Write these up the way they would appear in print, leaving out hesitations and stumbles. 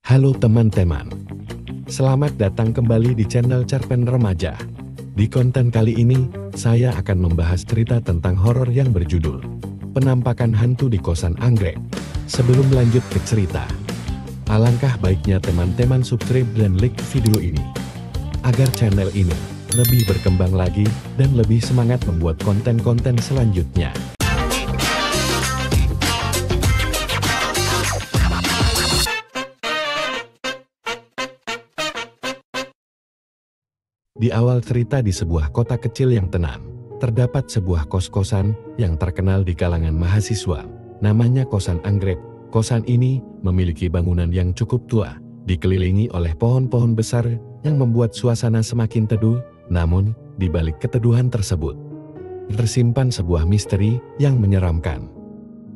Halo teman-teman, selamat datang kembali di channel Cerpen Remaja. Di konten kali ini, saya akan membahas cerita tentang horor yang berjudul Penampakan Hantu di Kosan Anggrek. Sebelum lanjut ke cerita, alangkah baiknya teman-teman subscribe dan like video ini, agar channel ini lebih berkembang lagi dan lebih semangat membuat konten-konten selanjutnya. Di awal cerita di sebuah kota kecil yang tenang, terdapat sebuah kos-kosan yang terkenal di kalangan mahasiswa. Namanya Kosan Anggrek. Kosan ini memiliki bangunan yang cukup tua, dikelilingi oleh pohon-pohon besar yang membuat suasana semakin teduh. Namun, di balik keteduhan tersebut, tersimpan sebuah misteri yang menyeramkan.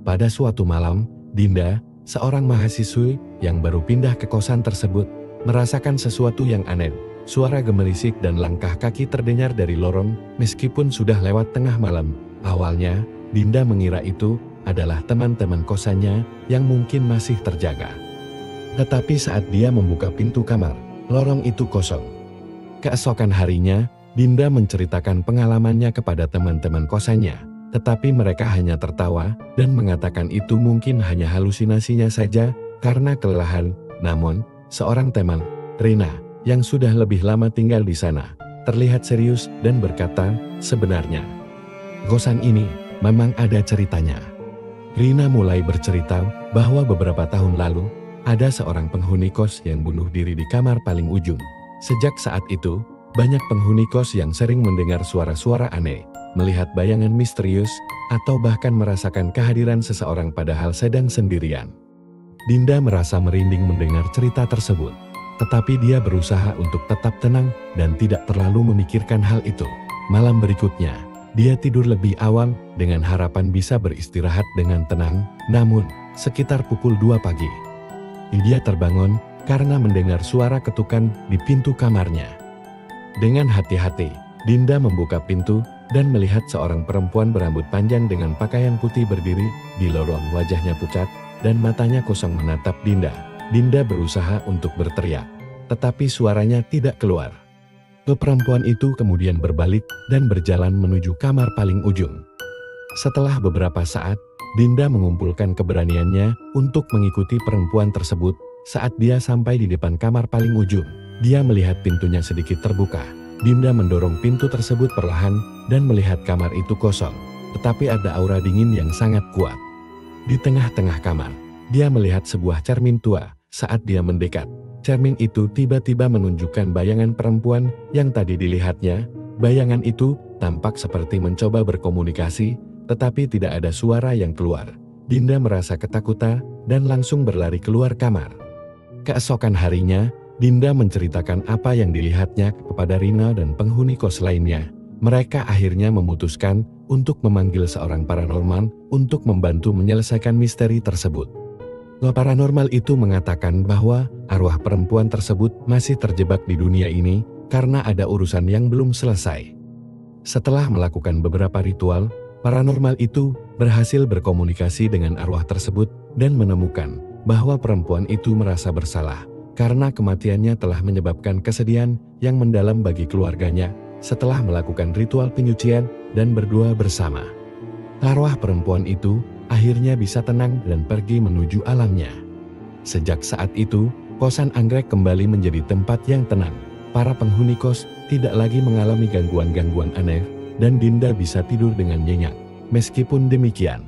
Pada suatu malam, Dinda, seorang mahasiswi yang baru pindah ke kosan tersebut, merasakan sesuatu yang aneh. Suara gemerisik dan langkah kaki terdengar dari lorong meskipun sudah lewat tengah malam. Awalnya, Dinda mengira itu adalah teman-teman kosannya yang mungkin masih terjaga. Tetapi saat dia membuka pintu kamar, lorong itu kosong. Keesokan harinya, Dinda menceritakan pengalamannya kepada teman-teman kosannya. Tetapi mereka hanya tertawa dan mengatakan itu mungkin hanya halusinasinya saja karena kelelahan. Namun, seorang teman, Rina, yang sudah lebih lama tinggal di sana, terlihat serius dan berkata, sebenarnya kosan ini memang ada ceritanya. Rina mulai bercerita bahwa beberapa tahun lalu, ada seorang penghuni kos yang bunuh diri di kamar paling ujung. Sejak saat itu, banyak penghuni kos yang sering mendengar suara-suara aneh, melihat bayangan misterius, atau bahkan merasakan kehadiran seseorang padahal sedang sendirian. Dinda merasa merinding mendengar cerita tersebut. Tetapi dia berusaha untuk tetap tenang dan tidak terlalu memikirkan hal itu. Malam berikutnya, dia tidur lebih awal dengan harapan bisa beristirahat dengan tenang. Namun, sekitar pukul 2 pagi, dia terbangun karena mendengar suara ketukan di pintu kamarnya. Dengan hati-hati, Dinda membuka pintu dan melihat seorang perempuan berambut panjang dengan pakaian putih berdiri di lorong. Wajahnya pucat dan matanya kosong menatap Dinda. Dinda berusaha untuk berteriak, tetapi suaranya tidak keluar. Perempuan itu kemudian berbalik dan berjalan menuju kamar paling ujung. Setelah beberapa saat, Dinda mengumpulkan keberaniannya untuk mengikuti perempuan tersebut. Saat dia sampai di depan kamar paling ujung, dia melihat pintunya sedikit terbuka. Dinda mendorong pintu tersebut perlahan dan melihat kamar itu kosong, tetapi ada aura dingin yang sangat kuat. Di tengah-tengah kamar, dia melihat sebuah cermin tua. Saat dia mendekat, cermin itu tiba-tiba menunjukkan bayangan perempuan yang tadi dilihatnya. Bayangan itu tampak seperti mencoba berkomunikasi, tetapi tidak ada suara yang keluar. Dinda merasa ketakutan dan langsung berlari keluar kamar. Keesokan harinya, Dinda menceritakan apa yang dilihatnya kepada Rina dan penghuni kos lainnya. Mereka akhirnya memutuskan untuk memanggil seorang paranormal untuk membantu menyelesaikan misteri tersebut. Paranormal itu mengatakan bahwa arwah perempuan tersebut masih terjebak di dunia ini karena ada urusan yang belum selesai. Setelah melakukan beberapa ritual, paranormal itu berhasil berkomunikasi dengan arwah tersebut dan menemukan bahwa perempuan itu merasa bersalah karena kematiannya telah menyebabkan kesedihan yang mendalam bagi keluarganya. Setelah melakukan ritual penyucian dan berdoa bersama, arwah perempuan itu akhirnya bisa tenang dan pergi menuju alamnya. Sejak saat itu, Kosan Anggrek kembali menjadi tempat yang tenang. Para penghuni kos tidak lagi mengalami gangguan-gangguan aneh, dan Dinda bisa tidur dengan nyenyak. Meskipun demikian,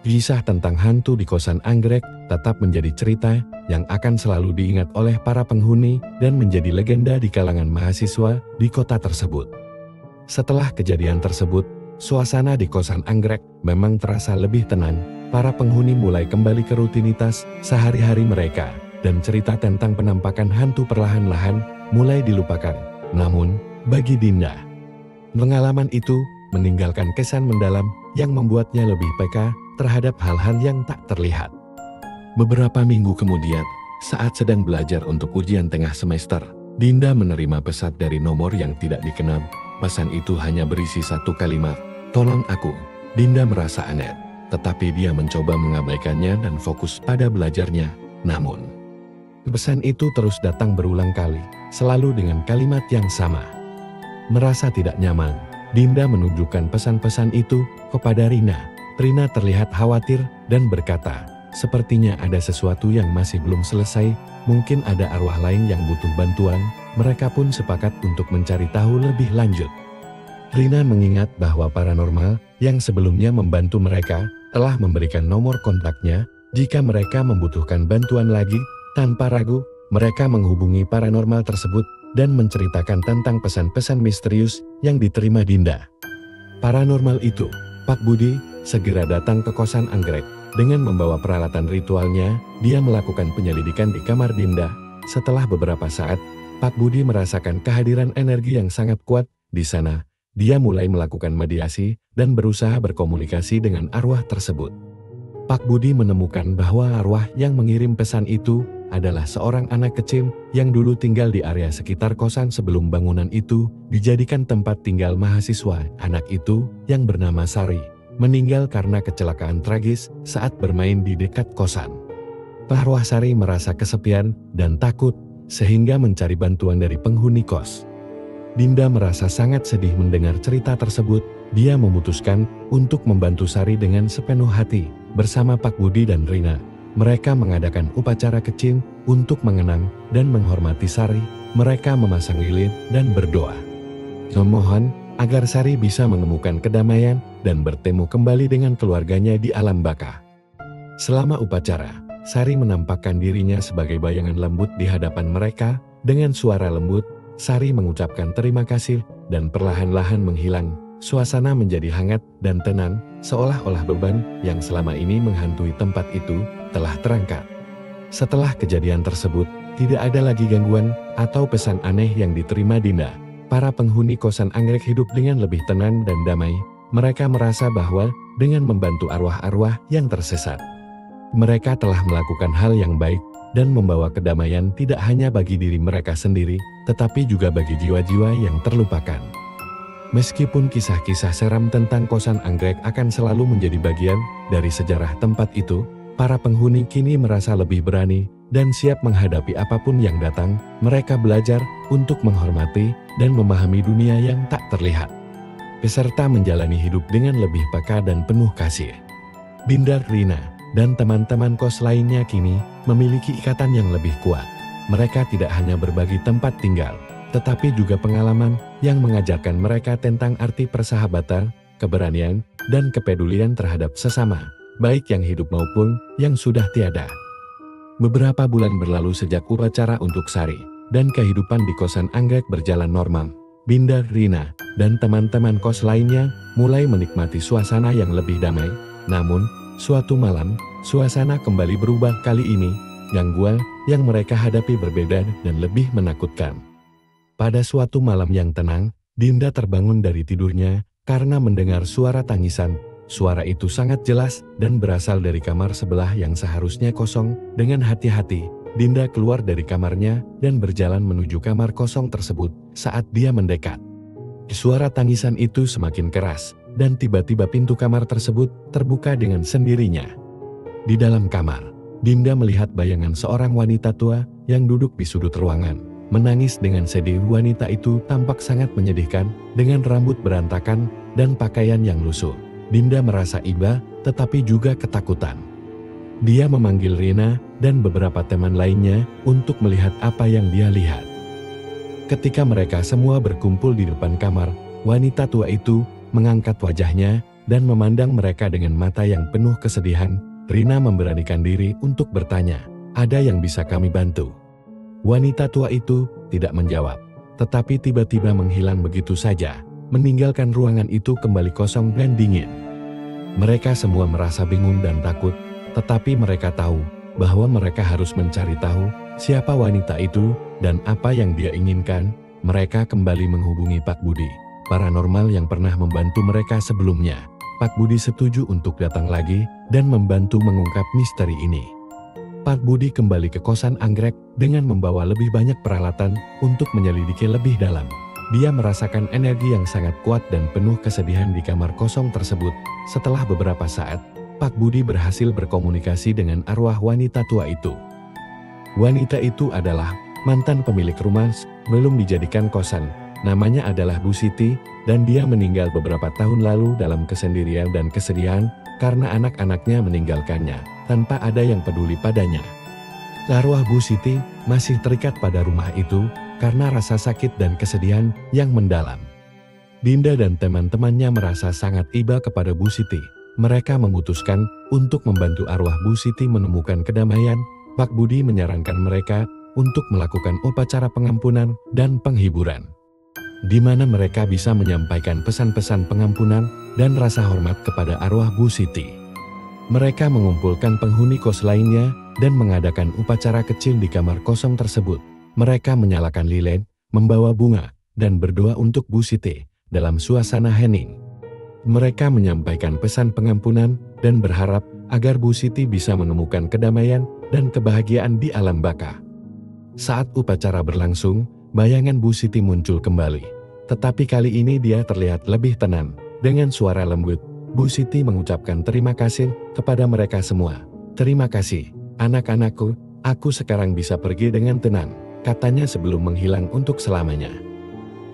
kisah tentang hantu di Kosan Anggrek tetap menjadi cerita yang akan selalu diingat oleh para penghuni dan menjadi legenda di kalangan mahasiswa di kota tersebut. Setelah kejadian tersebut, suasana di Kosan Anggrek memang terasa lebih tenang. Para penghuni mulai kembali ke rutinitas sehari-hari mereka, dan cerita tentang penampakan hantu perlahan-lahan mulai dilupakan. Namun, bagi Dinda, pengalaman itu meninggalkan kesan mendalam yang membuatnya lebih peka terhadap hal-hal yang tak terlihat. Beberapa minggu kemudian, saat sedang belajar untuk ujian tengah semester, Dinda menerima pesan dari nomor yang tidak dikenal. Pesan itu hanya berisi satu kalimat, "Tolong aku." Dinda merasa aneh, tetapi dia mencoba mengabaikannya dan fokus pada belajarnya. Namun, Pesan itu terus datang berulang kali, selalu dengan kalimat yang sama. Merasa tidak nyaman, Dinda menunjukkan pesan-pesan itu kepada Rina. Rina terlihat khawatir dan berkata, sepertinya ada sesuatu yang masih belum selesai, mungkin ada arwah lain yang butuh bantuan. Mereka pun sepakat untuk mencari tahu lebih lanjut. Rina mengingat bahwa paranormal yang sebelumnya membantu mereka telah memberikan nomor kontaknya. Jika mereka membutuhkan bantuan lagi, tanpa ragu, mereka menghubungi paranormal tersebut dan menceritakan tentang pesan-pesan misterius yang diterima Dinda. Paranormal itu, Pak Budi, segera datang ke kosan anggrek. Dengan membawa peralatan ritualnya, dia melakukan penyelidikan di kamar Dinda. Setelah beberapa saat, Pak Budi merasakan kehadiran energi yang sangat kuat di sana. Dia mulai melakukan mediasi dan berusaha berkomunikasi dengan arwah tersebut. Pak Budi menemukan bahwa arwah yang mengirim pesan itu adalah seorang anak kecil yang dulu tinggal di area sekitar kosan sebelum bangunan itu dijadikan tempat tinggal mahasiswa. Anak itu, yang bernama Sari, meninggal karena kecelakaan tragis saat bermain di dekat kosan. Arwah Sari merasa kesepian dan takut, sehingga mencari bantuan dari penghuni kos. Dinda merasa sangat sedih mendengar cerita tersebut. Dia memutuskan untuk membantu Sari dengan sepenuh hati. Bersama Pak Budi dan Rina, mereka mengadakan upacara kecil untuk mengenang dan menghormati Sari. Mereka memasang lilin dan berdoa, memohon agar Sari bisa menemukan kedamaian dan bertemu kembali dengan keluarganya di alam baka. Selama upacara, Sari menampakkan dirinya sebagai bayangan lembut di hadapan mereka. Dengan suara lembut, Sari mengucapkan terima kasih dan perlahan-lahan menghilang. Suasana menjadi hangat dan tenang, seolah-olah beban yang selama ini menghantui tempat itu telah terangkat. Setelah kejadian tersebut, tidak ada lagi gangguan atau pesan aneh yang diterima Dinda. Para penghuni kosan anggrek hidup dengan lebih tenang dan damai. Mereka merasa bahwa dengan membantu arwah-arwah yang tersesat, mereka telah melakukan hal yang baik dan membawa kedamaian tidak hanya bagi diri mereka sendiri, tetapi juga bagi jiwa-jiwa yang terlupakan. Meskipun kisah-kisah seram tentang kosan anggrek akan selalu menjadi bagian dari sejarah tempat itu, para penghuni kini merasa lebih berani dan siap menghadapi apapun yang datang. Mereka belajar untuk menghormati dan memahami dunia yang tak terlihat, beserta menjalani hidup dengan lebih peka dan penuh kasih. Dinda, Rina, dan teman-teman kos lainnya kini memiliki ikatan yang lebih kuat. Mereka tidak hanya berbagi tempat tinggal, tetapi juga pengalaman yang mengajarkan mereka tentang arti persahabatan, keberanian, dan kepedulian terhadap sesama, baik yang hidup maupun yang sudah tiada. Beberapa bulan berlalu sejak upacara untuk Sari, dan kehidupan di kosan anggrek berjalan normal. Dinda, Rina, dan teman-teman kos lainnya mulai menikmati suasana yang lebih damai. Namun, suatu malam, suasana kembali berubah. Kali ini, gangguan yang mereka hadapi berbeda dan lebih menakutkan. Pada suatu malam yang tenang, Dinda terbangun dari tidurnya karena mendengar suara tangisan. Suara itu sangat jelas dan berasal dari kamar sebelah yang seharusnya kosong. Dengan hati-hati, Dinda keluar dari kamarnya dan berjalan menuju kamar kosong tersebut. Saat dia mendekat, suara tangisan itu semakin keras dan tiba-tiba pintu kamar tersebut terbuka dengan sendirinya. Di dalam kamar, Dinda melihat bayangan seorang wanita tua yang duduk di sudut ruangan, menangis dengan sedih. Wanita itu tampak sangat menyedihkan, dengan rambut berantakan dan pakaian yang lusuh. Dinda merasa iba, tetapi juga ketakutan. Dia memanggil Rina dan beberapa teman lainnya untuk melihat apa yang dia lihat. Ketika mereka semua berkumpul di depan kamar, wanita tua itu mengangkat wajahnya dan memandang mereka dengan mata yang penuh kesedihan. Rina memberanikan diri untuk bertanya, "Ada yang bisa kami bantu?" Wanita tua itu tidak menjawab, tetapi tiba-tiba menghilang begitu saja, meninggalkan ruangan itu kembali kosong dan dingin. Mereka semua merasa bingung dan takut, tetapi mereka tahu bahwa mereka harus mencari tahu siapa wanita itu dan apa yang dia inginkan. Mereka kembali menghubungi Pak Budi, paranormal yang pernah membantu mereka sebelumnya. Pak Budi setuju untuk datang lagi dan membantu mengungkap misteri ini. Pak Budi kembali ke kosan anggrek dengan membawa lebih banyak peralatan untuk menyelidiki lebih dalam. Dia merasakan energi yang sangat kuat dan penuh kesedihan di kamar kosong tersebut. Setelah beberapa saat, Pak Budi berhasil berkomunikasi dengan arwah wanita tua itu. Wanita itu adalah mantan pemilik rumah belum dijadikan kosan. Namanya adalah Bu Siti, dan dia meninggal beberapa tahun lalu dalam kesendirian dan kesedihan karena anak-anaknya meninggalkannya tanpa ada yang peduli padanya. Arwah Bu Siti masih terikat pada rumah itu karena rasa sakit dan kesedihan yang mendalam. Dinda dan teman-temannya merasa sangat iba kepada Bu Siti. Mereka memutuskan untuk membantu arwah Bu Siti menemukan kedamaian. Pak Budi menyarankan mereka untuk melakukan upacara pengampunan dan penghiburan, di mana mereka bisa menyampaikan pesan-pesan pengampunan dan rasa hormat kepada arwah Bu Siti. Mereka mengumpulkan penghuni kos lainnya dan mengadakan upacara kecil di kamar kosong tersebut. Mereka menyalakan lilin, membawa bunga, dan berdoa untuk Bu Siti dalam suasana hening. Mereka menyampaikan pesan pengampunan dan berharap agar Bu Siti bisa menemukan kedamaian dan kebahagiaan di alam baka. Saat upacara berlangsung, bayangan Bu Siti muncul kembali. Tetapi kali ini dia terlihat lebih tenang. Dengan suara lembut, Bu Siti mengucapkan terima kasih kepada mereka semua. "Terima kasih, anak-anakku, aku sekarang bisa pergi dengan tenang," katanya sebelum menghilang untuk selamanya.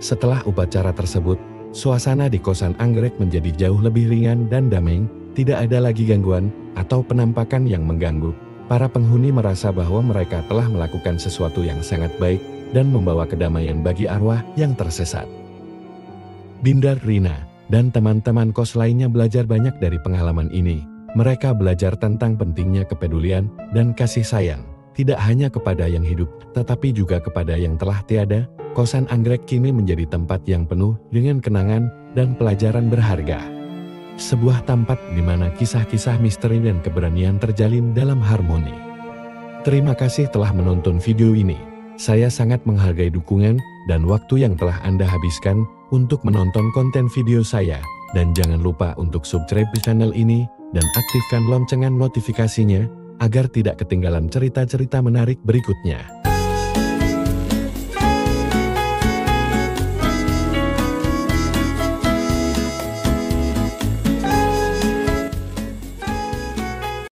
Setelah upacara tersebut, suasana di kosan anggrek menjadi jauh lebih ringan dan damai. Tidak ada lagi gangguan atau penampakan yang mengganggu. Para penghuni merasa bahwa mereka telah melakukan sesuatu yang sangat baik dan membawa kedamaian bagi arwah yang tersesat. Dinda, Rina, dan teman-teman kos lainnya belajar banyak dari pengalaman ini. Mereka belajar tentang pentingnya kepedulian dan kasih sayang, tidak hanya kepada yang hidup, tetapi juga kepada yang telah tiada. Kosan anggrek kini menjadi tempat yang penuh dengan kenangan dan pelajaran berharga. Sebuah tempat di mana kisah-kisah misteri dan keberanian terjalin dalam harmoni. Terima kasih telah menonton video ini. Saya sangat menghargai dukungan dan waktu yang telah Anda habiskan untuk menonton konten video saya. Dan jangan lupa untuk subscribe channel ini dan aktifkan lonceng notifikasinya agar tidak ketinggalan cerita-cerita menarik berikutnya.